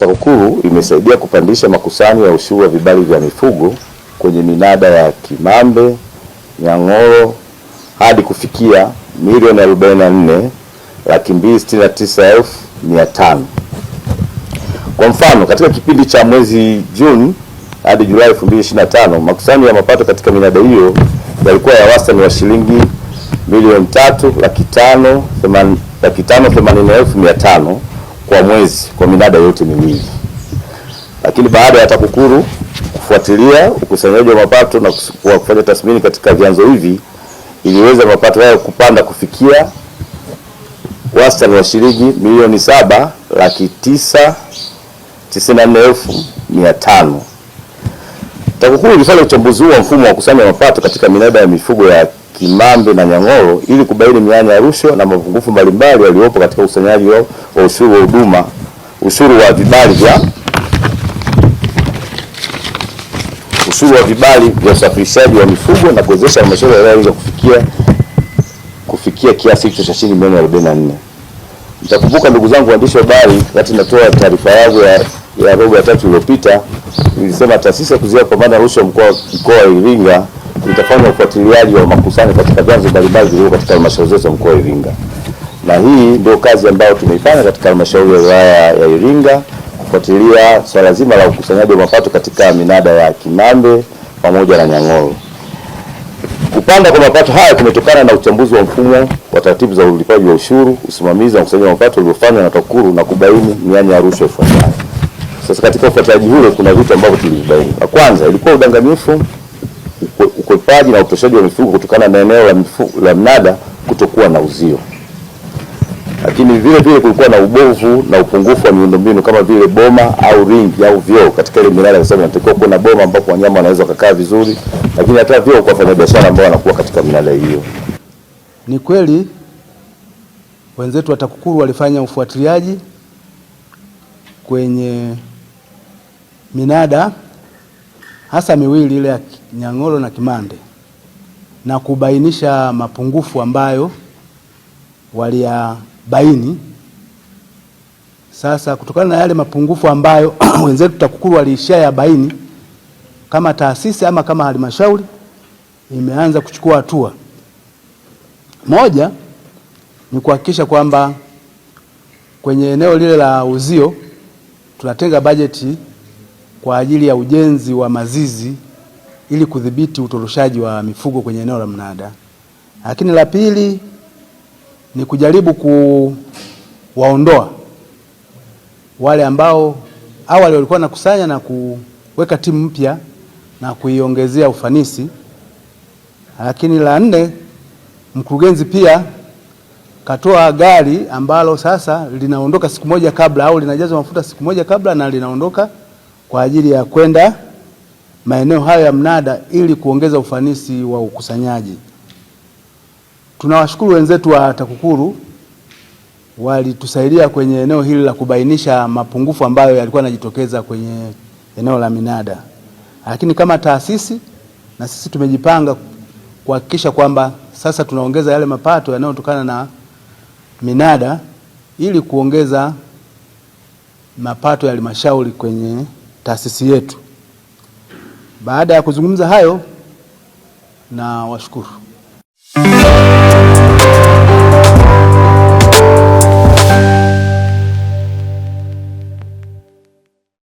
TAKUKURU imesaidia kupandisha makusanyo ya ushuru wa vibali vya mifugo kwenye minada ya Kimambe, Nyang'oro hadi kufikia milioni 44,269,500. Kwa mfano, katika kipindi cha mwezi Juni hadi Julai 2025, makusanyo ya mapato katika minada hiyo yalikuwa ya wastani wa shilingi milioni 3,580,500 kwa mwezi kwa minada yote miwili. Lakini baada ya TAKUKURU kufuatilia ukusanyaji wa mapato na kufanya tathmini katika vyanzo hivi, iliweza mapato hayo kupanda kufikia wastani wa shilingi milioni 7,994,500. TAKUKURU ilifanya uchambuzi wa mfumo wa kukusanya mapato katika minada ya mifugo ya Kimambe na Nyang'oro ili kubaini mianya ya rushwa na mapungufu mbalimbali yaliyopo katika ukusanyaji wa ushuru wa huduma, ushuru wa vibali vya usafirishaji wa mifugo na kuwezesha halmashauri ya wilaya kufikia kiasi hicho cha shilingi milioni 44. Mtakumbuka ndugu zangu waandishi wa habari, wakati natoa taarifa yangu ya robo ya 3 iliyopita, nilisema taasisi ya kuzuia kupambana na rushwa mkoa wa Iringa itafanya ufuatiliaji wa makusanyo katika vyanzo mbalimbali vilivyo katika halmashauri zote za mkoa wa Iringa. Na hii ndio kazi ambayo tumeifanya katika halmashauri ya wilaya ya Iringa, kufuatilia swala zima la ukusanyaji wa mapato katika minada ya Kimambe pamoja na Nyang'oro. Kupanda kwa mapato haya kumetokana na uchambuzi wa mfumo wa taratibu za ulipaji wa ushuru, usimamizi na ukusanyaji wa mapato uliofanywa na TAKUKURU na kubaini mianya ya rushwa ifuatayo. Sasa katika ufuatiliaji huo kuna vitu ambavyo tulivibaini. La kwanza ilikuwa udanganyifu, ukwepaji na utoshaji wa mifugo kutokana na eneo la mnada kutokuwa na uzio. Lakini vile kulikuwa na ubovu na upungufu wa miundombinu kama vile boma au ringi au vyoo katika ile minada, kwa sababu inatakiwa kuwa na boma ambapo wanyama wanaweza kukaa vizuri, lakini hata vyoo kwa wafanyabiashara ambao wanakuwa katika minada hiyo. Ni kweli wenzetu wa TAKUKURU walifanya ufuatiliaji kwenye minada hasa miwili, ile ya Nyang'oro na Kimambe, na kubainisha mapungufu ambayo waliyabaini. Sasa kutokana na yale mapungufu ambayo wenzetu TAKUKURU waliishia ya baini, kama taasisi ama kama halmashauri imeanza kuchukua hatua. Moja ni kuhakikisha kwamba kwenye eneo lile la uzio tunatenga bajeti kwa ajili ya ujenzi wa mazizi ili kudhibiti utoroshaji wa mifugo kwenye eneo la mnada. Lakini la pili ni kujaribu kuwaondoa wale ambao awali walikuwa nakusanya na kuweka timu mpya na kuiongezea ufanisi. Lakini la nne, mkurugenzi pia katoa gari ambalo sasa linaondoka siku moja kabla au linajazwa mafuta siku moja kabla na linaondoka kwa ajili ya kwenda maeneo hayo ya mnada ili kuongeza ufanisi wa ukusanyaji. Tunawashukuru wenzetu wa TAKUKURU, walitusaidia kwenye eneo hili la kubainisha mapungufu ambayo yalikuwa yanajitokeza kwenye eneo la minada. Lakini kama taasisi na sisi tumejipanga kuhakikisha kwamba sasa tunaongeza yale mapato yanayotokana na minada ili kuongeza mapato ya halmashauri kwenye taasisi yetu. Baada ya kuzungumza hayo, na washukuru.